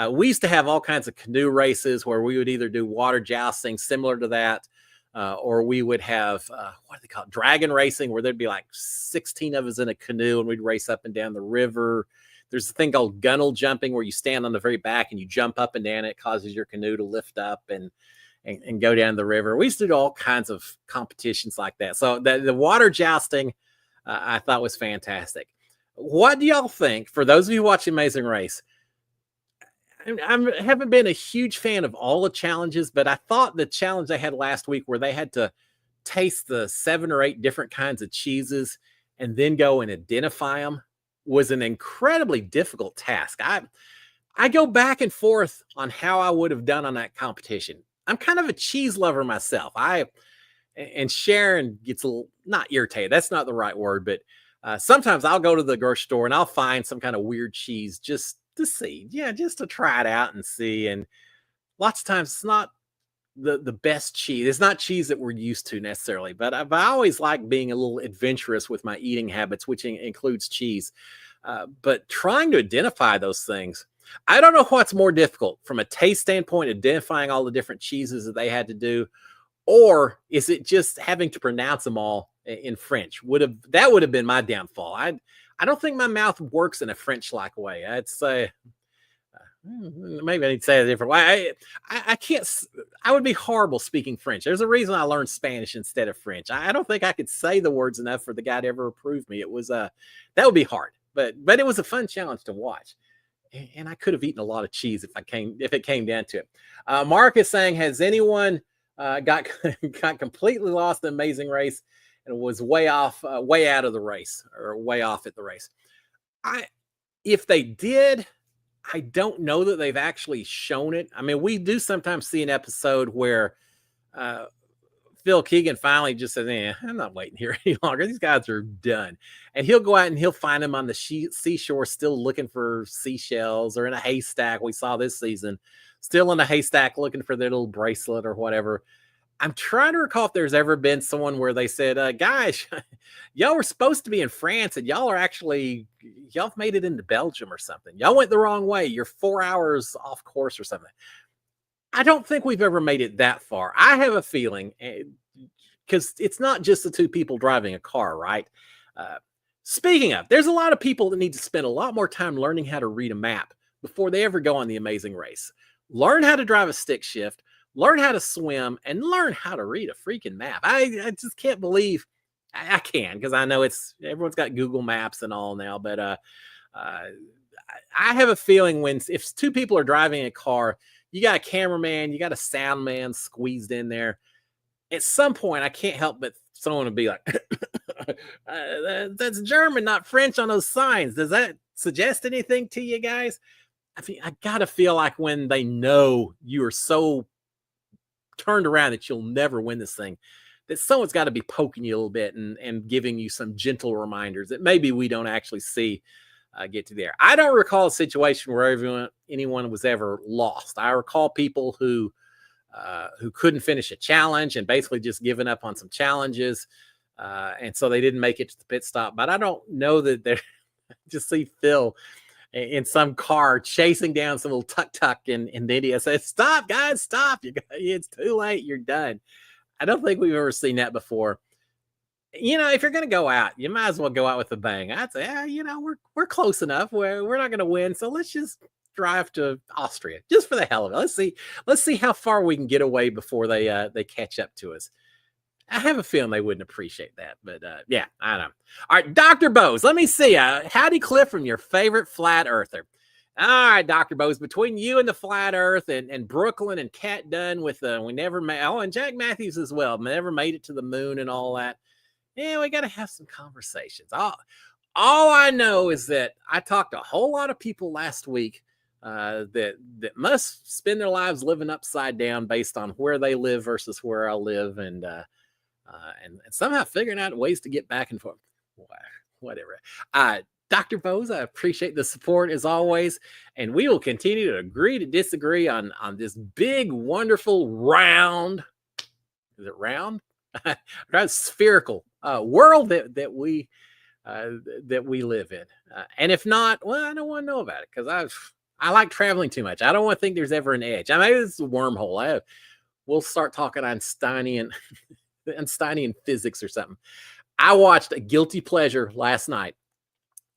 We used to have all kinds of canoe races where we would either do water jousting similar to that, or we would have what do they call it? Dragon racing, where there'd be like 16 of us in a canoe and we'd race up and down the river. There's a thing called gunnel jumping where you stand on the very back and you jump up and down. It causes your canoe to lift up and go down the river. We used to do all kinds of competitions like that. So the water jousting I thought was fantastic. What do y'all think? For those of you watching Amazing Race, I haven't been a huge fan of all the challenges, but I thought the challenge they had last week where they had to taste the 7 or 8 different kinds of cheeses and then go and identify them was an incredibly difficult task. I go back and forth on how I would have done on that competition. I'm kind of a cheese lover myself. And Sharon gets a little, not irritated. That's not the right word, but sometimes I'll go to the grocery store and I'll find some kind of weird cheese just to see, just to try it out and see. And lots of times it's not the best cheese. It's not cheese that we're used to necessarily, but I always like being a little adventurous with my eating habits, which includes cheese. But trying to identify those things, I don't know what's more difficult from a taste standpoint, identifying all the different cheeses that they had to do, or is it just having to pronounce them all in French? That would have been my downfall. I don't think my mouth works in a French-like way. I'd say maybe I need to say it a different way. I can't. I would be horrible speaking French. There's a reason I learned Spanish instead of French. I don't think I could say the words enough for the guy to ever approve me. It was that would be hard, but it was a fun challenge to watch. And I could have eaten a lot of cheese if it came down to it. Mark is saying, has anyone got got completely lost in Amazing Race and was way off, way out of the race, or way off at the race? I If they did, I don't know that they've actually shown it. I mean, we do sometimes see an episode where uh, Phil Keegan finally just says, I'm not waiting here any longer. These guys are done. And he'll go out and he'll find them on the seashore, still looking for seashells, or in a haystack. We saw this season, still in a haystack looking for their little bracelet or whatever. I'm trying to recall if there's ever been someone where they said, guys, y'all were supposed to be in France and y'all made it into Belgium or something. Y'all went the wrong way. You're 4 hours off course or something. I don't think we've ever made it that far. I have a feeling, because it's not just the two people driving a car, right? Speaking of, there's a lot of people that need to spend a lot more time learning how to read a map before they ever go on the Amazing Race. Learn how to drive a stick shift, learn how to swim, and learn how to read a freaking map. I just can't believe I can, because I know everyone's got Google Maps and all now, but I have a feeling if two people are driving a car, you got a cameraman, you got a sound man squeezed in there. At some point, I can't help but someone would be like, that's German, not French on those signs. Does that suggest anything to you guys? I mean, I got to feel like when they know you are so turned around that you'll never win this thing, that someone's got to be poking you a little bit and giving you some gentle reminders that maybe we don't actually see get to there. I don't recall a situation where anyone was ever lost. I recall people who couldn't finish a challenge and basically just given up on some challenges, and so they didn't make it to the pit stop. But I don't know that they're just see Phil in some car chasing down some little tuk-tuk in India, says, "Stop, guys, stop! It's too late. You're done." I don't think we've ever seen that before. If you're going to go out, you might as well go out with a bang. I'd say, we're close enough. We're not going to win, so let's just drive to Austria just for the hell of it. Let's see how far we can get away before they catch up to us. I have a feeling they wouldn't appreciate that, but yeah, I don't know. All right, Dr. Bose, let me see. Howdy, Cliff, from your favorite flat earther. All right, Dr. Bose, between you and the flat earth and Brooklyn and Cat Dunn with we never made, and Jack Matthews as well, never made it to the moon and all that. Yeah, we got to have some conversations. All I know is that I talked to a whole lot of people last week that must spend their lives living upside down based on where they live versus where I live, and somehow figuring out ways to get back and forth. Whatever. Dr. Bose, I appreciate the support as always, and we will continue to agree to disagree on this big, wonderful, round. Is it round? Spherical world that we live in, and if not, well, I don't want to know about it, because I like traveling too much. I don't want to think there's ever an edge. I mean, maybe it's a wormhole. We'll start talking Einsteinian physics or something. I watched a guilty pleasure last night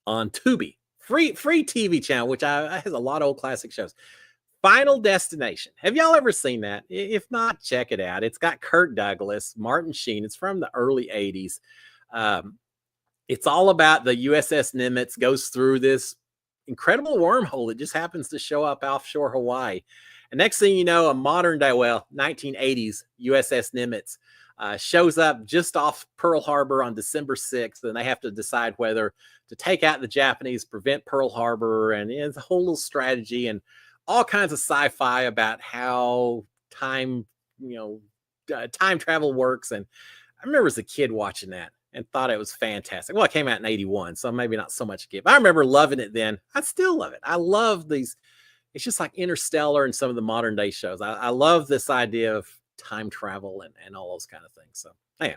on Tubi, free TV channel, which has a lot of old classic shows. Final Destination. Have y'all ever seen that? If not, check it out. It's got Kirk Douglas, Martin Sheen. It's from the early 80s. It's all about the USS Nimitz goes through this incredible wormhole that just happens to show up offshore Hawaii. And next thing you know, a modern day, 1980s USS Nimitz shows up just off Pearl Harbor on December 6th, and they have to decide whether to take out the Japanese, prevent Pearl Harbor, and it's a whole little strategy and all kinds of sci-fi about how time travel works. And I remember as a kid watching that and thought it was fantastic. Well, it came out in 81, so maybe not so much a kid, but I remember loving it then. I still love it. I love these. It's just like Interstellar and some of the modern day shows. I love this idea of time travel and all those kind of things. So, yeah,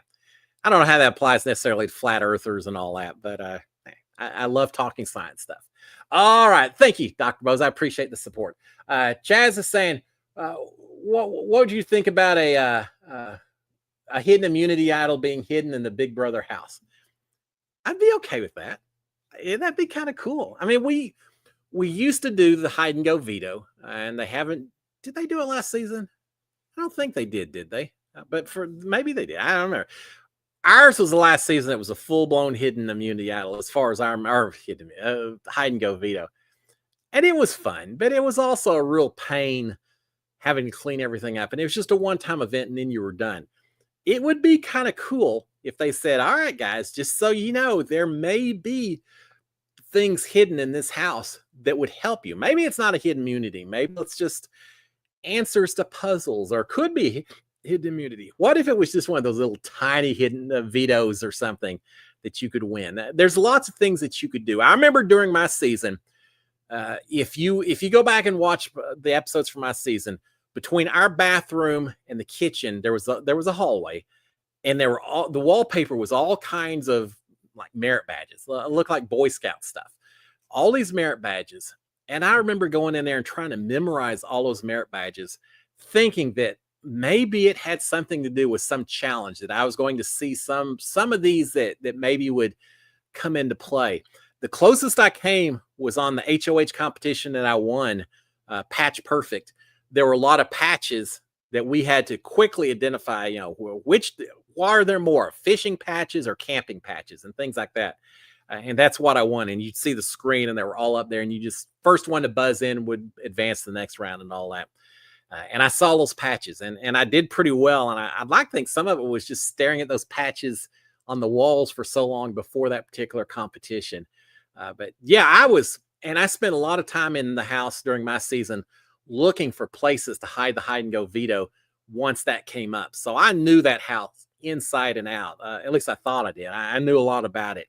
I don't know how that applies necessarily to flat earthers and all that, but I love talking science stuff. All right. Thank you, Dr. Bose. I appreciate the support. Chaz is saying, what would you think about a hidden immunity idol being hidden in the Big Brother house? I'd be okay with that. That'd be kind of cool. I mean, we used to do the hide and go veto, and did they do it last season? I don't think they did they? But maybe they did. I don't remember. Ours was the last season. It was a full blown hidden immunity idol, as far as hide and go veto. And it was fun, but it was also a real pain having to clean everything up. And it was just a one-time event and then you were done. It would be kind of cool if they said, all right, guys, just so you know, there may be things hidden in this house that would help you. Maybe it's not a hidden immunity. Maybe it's just answers to puzzles or could be hidden immunity. What if it was just one of those little tiny hidden vetoes or something that you could win? There's lots of things that you could do. I remember during my season, if you go back and watch the episodes from my season, between our bathroom and the kitchen, there was a hallway, and the wallpaper was all kinds of like merit badges. Look like Boy Scout stuff. All these merit badges. And I remember going in there and trying to memorize all those merit badges, thinking that maybe it had something to do with some challenge that I was going to see some of these that maybe would come into play. The closest I came was on the HOH competition that I won, Patch Perfect. There were a lot of patches that we had to quickly identify, why are there more, fishing patches or camping patches and things like that. And that's what I won. And you'd see the screen and they were all up there and you just first one to buzz in would advance to the next round and all that. And I saw those patches and I did pretty well. And I'd like to think some of it was just staring at those patches on the walls for so long before that particular competition. But yeah, I spent a lot of time in the house during my season looking for places to hide the hide and go veto once that came up. So I knew that house inside and out. At least I thought I did. I knew a lot about it.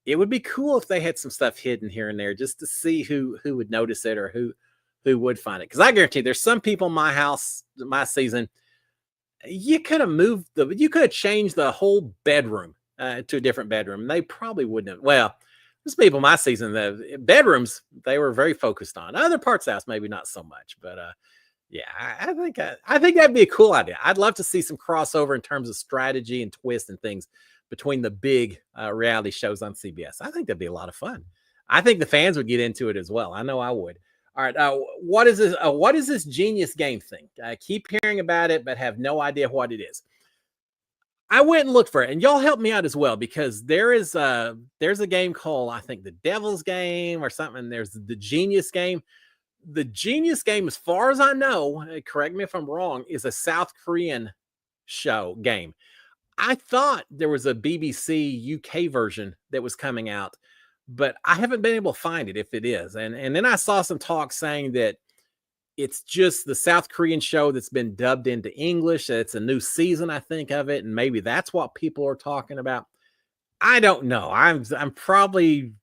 It would be cool if they had some stuff hidden here and there just to see who would notice it or who would find it. Because I guarantee there's some people in my house, my season, you could have changed the whole bedroom to a different bedroom. And they probably wouldn't have. Well, there's people in my season, the bedrooms, they were very focused on. Other parts of the house, maybe not so much. But yeah, I think that'd be a cool idea. I'd love to see some crossover in terms of strategy and twist and things between the big reality shows on CBS. I think that'd be a lot of fun. I think the fans would get into it as well. I know I would. All right. What is this? What is this genius game thing? I keep hearing about it, but have no idea what it is. I went and looked for it, and y'all help me out as well because there's a game called, I think, the Devil's Game or something. There's the Genius Game. The Genius Game, as far as I know, correct me if I'm wrong, is a South Korean game. I thought there was a BBC UK version that was coming out, but I haven't been able to find it if it is. And then I saw some talk saying that it's just the South Korean show that's been dubbed into English. It's a new season, I think, of it, and maybe that's what people are talking about. I don't know. I'm probably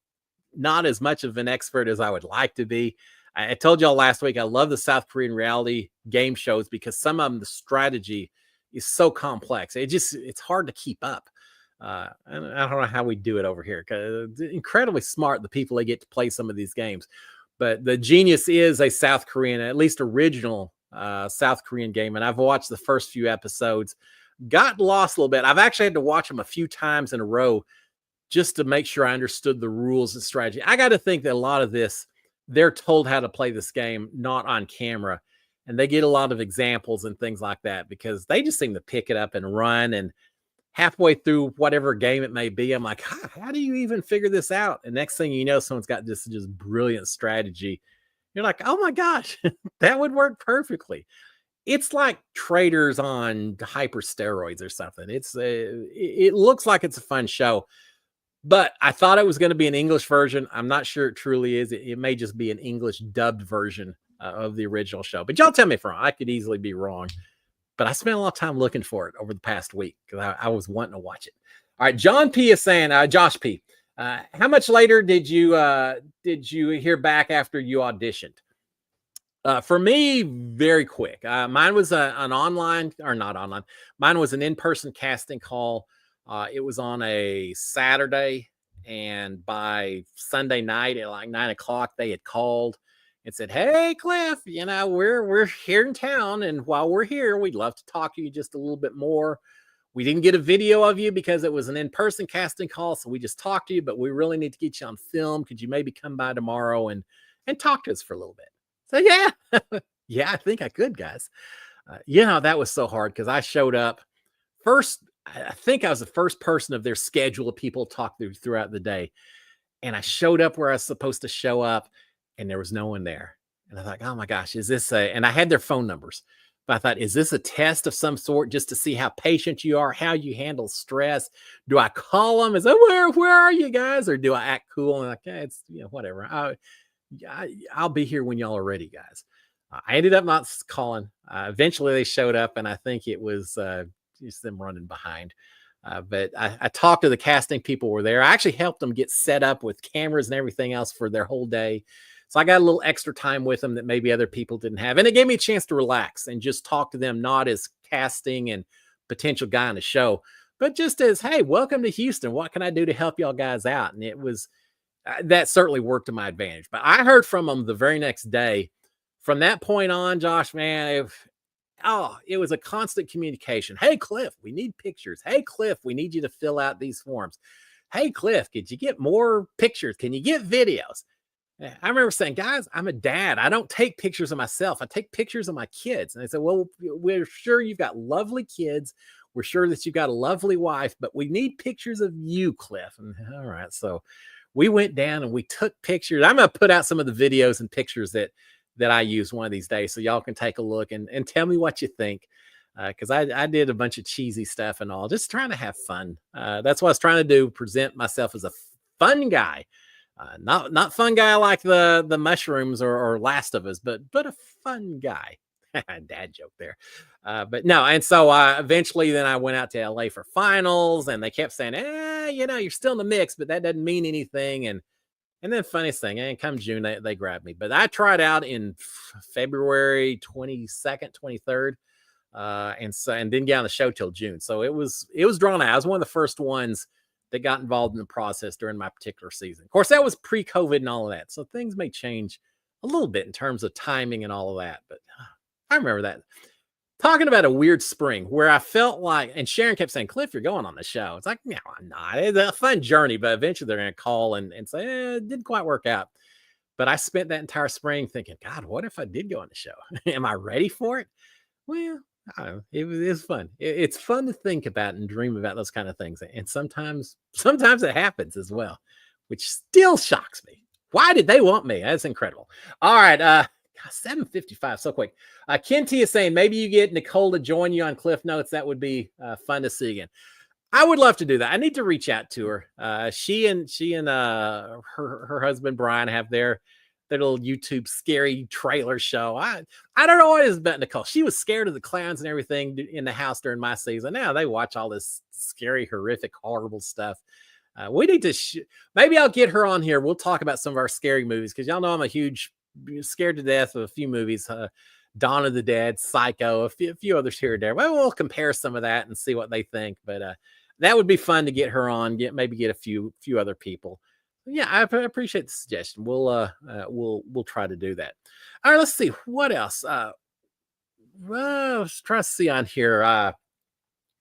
not as much of an expert as I would like to be. I told y'all last week I love the South Korean reality game shows because some of them, the strategy is so complex. It's hard to keep up. I don't know how we do it over here because it's incredibly smart, the people that get to play some of these games. But the Genius is a South Korean, at least original South Korean game. And I've watched the first few episodes, got lost a little bit. I've actually had to watch them a few times in a row just to make sure I understood the rules and strategy. I got to think that a lot of this, they're told how to play this game, not on camera. And they get a lot of examples and things like that because they just seem to pick it up and run. And halfway through whatever game it may be, I'm like, how do you even figure this out? And next thing you know, someone's got this just brilliant strategy. You're like, oh my gosh, that would work perfectly. It's like traders on hyper steroids or something. It looks like it's a fun show, but I thought it was going to be an English version. I'm not sure it truly is. It may just be an English dubbed version of the original show, but y'all tell me if I'm wrong. I could easily be wrong. But I spent a lot of time looking for it over the past week because I was wanting to watch it. All right, John P is saying, Josh P, how much later did you hear back after you auditioned? For me, very quick. Mine was an online, or not online. Mine was an in-person casting call. It was on a Saturday, and by Sunday night at like 9:00, they had called and said, hey, Cliff, we're here in town. And while we're here, we'd love to talk to you just a little bit more. We didn't get a video of you because it was an in-person casting call. So we just talked to you, but we really need to get you on film. Could you maybe come by tomorrow and talk to us for a little bit? So yeah, yeah, I think I could, guys. That was so hard because I showed up first. I think I was the first person of their schedule of people to talk throughout the day. And I showed up where I was supposed to show up. and there was no one there. And I thought, oh my gosh, is this a, and I had their phone numbers, but I thought, is this a test of some sort just to see how patient you are, how you handle stress? Do I call them? Is that where are you guys? Or do I act cool and like, yeah, it's, whatever. I'll be here when y'all are ready, guys. I ended up not calling. Eventually they showed up, and I think it was just them running behind. But I talked to the casting people who were there. I actually helped them get set up with cameras and everything else for their whole day. So I got a little extra time with them that maybe other people didn't have. And it gave me a chance to relax and just talk to them, not as casting and potential guy on the show, but just as, hey, welcome to Houston. What can I do to help y'all guys out? And it was, that certainly worked to my advantage. But I heard from them the very next day. From that point on, Josh, man, it was a constant communication. Hey, Cliff, we need pictures. Hey, Cliff, we need you to fill out these forms. Hey, Cliff, could you get more pictures? Can you get videos? I remember saying, guys, I'm a dad. I don't take pictures of myself. I take pictures of my kids. And they said, well, we're sure you've got lovely kids. We're sure that you've got a lovely wife, but we need pictures of you, Cliff. And all right. So we went down and we took pictures. I'm going to put out some of the videos and pictures that I use one of these days, so y'all can take a look and tell me what you think. Because I did a bunch of cheesy stuff and all, just trying to have fun. That's what I was trying to do, present myself as a fun guy. Not fun guy like the mushrooms or Last of Us, but a fun guy. Dad joke there. But no, and so eventually then I went out to LA for finals, and they kept saying, you're still in the mix, but that doesn't mean anything. And then funniest thing, and come June, they grabbed me. But I tried out in February 22nd, 23rd, and didn't get on the show till June. So it was drawn out. I was one of the first ones that got involved in the process during my particular season. Of course, that was pre-COVID and all of that. So things may change a little bit in terms of timing and all of that. But I remember that. Talking about a weird spring where I felt like, and Sharon kept saying, Cliff, you're going on the show. It's like, no, I'm not. It's a fun journey, but eventually they're going to call and say, it didn't quite work out. But I spent that entire spring thinking, God, what if I did go on the show? Am I ready for it? Well, I don't know. It was fun. It's fun to think about and dream about those kind of things. And sometimes it happens as well, which still shocks me. Why did they want me? That's incredible. All right. 7:55, so quick. Ken T is saying maybe you get Nicole to join you on Cliff Notes. That would be fun to see again. I would love to do that. I need to reach out to her. She and her husband Brian have their little YouTube scary trailer show. I don't know what it is about Nicole. She was scared of the clowns and everything in the house during my season. Now they watch all this scary, horrific, horrible stuff. We need to maybe I'll get her on here. We'll talk about some of our scary movies, because y'all know I'm a huge scared to death of a few movies, Dawn of the Dead, Psycho, a few others here and there. Well, we'll compare some of that and see what they think. But that would be fun to get her on. Maybe get a few other people. Yeah, I appreciate the suggestion. We'll try to do that. All right, let's see what else. Let's try to see on here.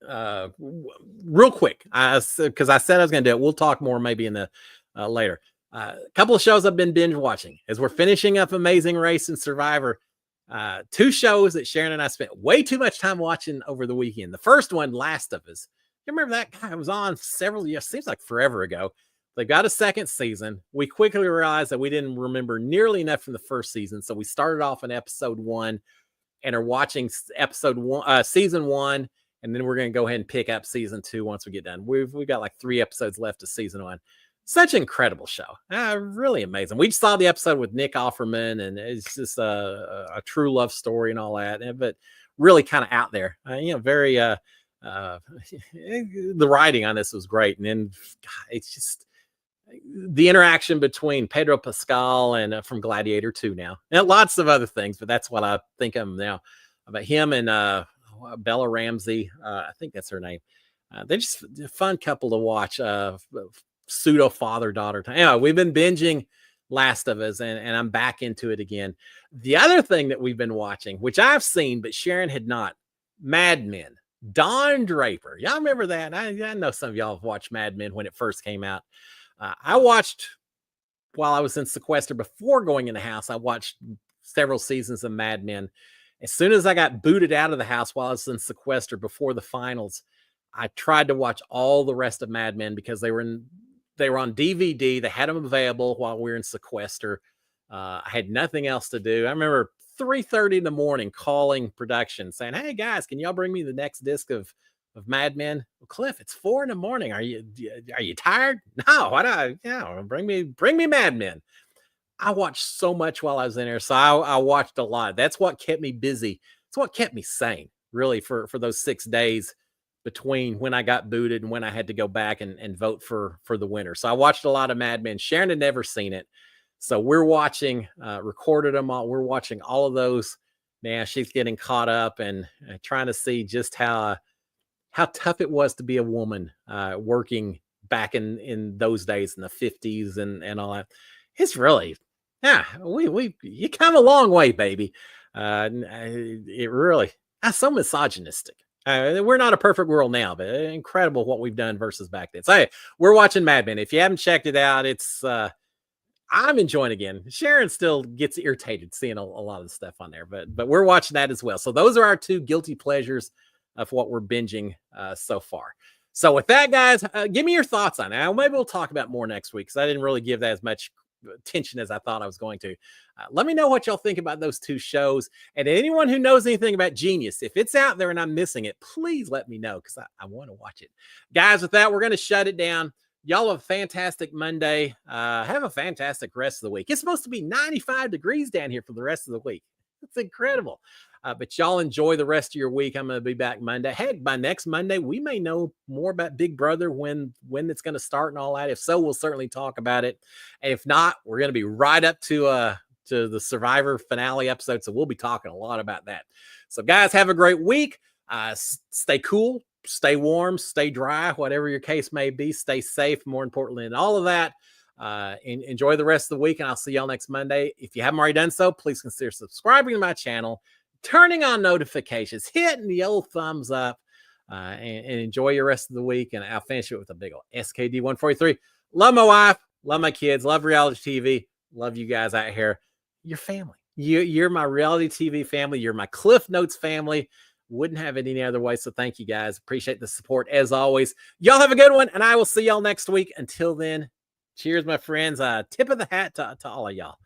Real quick, because I said I was going to do it. We'll talk more maybe in the later. A couple of shows I've been binge watching as we're finishing up Amazing Race and Survivor. Two shows that Sharon and I spent way too much time watching over the weekend. The first one, Last of Us. You remember that guy was on several years, seems like forever ago. They got a second season. We quickly realized that we didn't remember nearly enough from the first season. So we started off in episode 1 and are watching season 1. And then we're going to go ahead and pick up season 2 once we get done. We've got like 3 episodes left of season 1. Such an incredible show. Really amazing. We saw the episode with Nick Offerman, and it's just a true love story and all that, but really kind of out there. Very, the writing on this was great. And then it's just the interaction between Pedro Pascal and from Gladiator 2 now. And lots of other things, but that's what I think of now about him and Bella Ramsey. I think that's her name. They're just a fun couple to watch. Pseudo father-daughter time. Anyway, we've been binging Last of Us, and I'm back into it again. The other thing that we've been watching, which I've seen, but Sharon had not, Mad Men. Don Draper. Y'all remember that? I know some of y'all have watched Mad Men when it first came out. I watched, while I was in sequester before going in the house, I watched several seasons of Mad Men. As soon as I got booted out of the house while I was in sequester before the finals, I tried to watch all the rest of Mad Men because they were on DVD. They had them available while we were in sequester. I had nothing else to do. I remember 3:30 in the morning calling production saying, "Hey guys, can y'all bring me the next disc of Mad Men?" Well, Cliff, it's 4 in the morning. Are you tired? No, why not? Yeah, bring me Mad Men. I watched so much while I was in there. So I watched a lot. That's what kept me busy. It's what kept me sane, really, for those 6 days between when I got booted and when I had to go back and vote for the winner. So I watched a lot of Mad Men. Sharon had never seen it. So we're watching, recorded them all. We're watching all of those. Man, she's getting caught up and trying to see just how tough it was to be a woman working back in those days in the 50s and all that. It's really, yeah, we you come a long way, baby. It really, that's so misogynistic. We're not a perfect world now, but incredible what we've done versus back then. So hey, we're watching Mad Men. If you haven't checked it out, it's I'm enjoying it again. Sharon still gets irritated seeing a lot of the stuff on there, but we're watching that as well. So those are our two guilty pleasures of what we're binging so far. So with that, guys, give me your thoughts on it. Maybe we'll talk about more next week because I didn't really give that as much attention as I thought I was going to. Let me know what y'all think about those two shows. And anyone who knows anything about Genius, if it's out there and I'm missing it, please let me know because I want to watch it. Guys, with that, we're going to shut it down. Y'all have a fantastic Monday. Have a fantastic rest of the week. It's supposed to be 95 degrees down here for the rest of the week. It's incredible. But y'all enjoy the rest of your week. I'm going to be back Monday. Heck, by next Monday, we may know more about Big Brother, when it's going to start and all that. If so, we'll certainly talk about it. And if not, we're going to be right up to the Survivor finale episode. So we'll be talking a lot about that. So guys, have a great week. Stay cool, stay warm, stay dry, whatever your case may be. Stay safe, more importantly than all of that. Enjoy the rest of the week, and I'll see y'all next Monday. If you haven't already done so, please consider subscribing to my channel, turning on notifications, hitting the old thumbs up, and enjoy your rest of the week. And I'll finish it with a big old SKD 143. Love my wife, love my kids, love reality TV, love you guys out here. You're family. You're my reality TV family. You're my Cliff Notes family. Wouldn't have it any other way. So thank you guys. Appreciate the support as always. Y'all have a good one, and I will see y'all next week. Until then, cheers, my friends. Tip of the hat to all of y'all.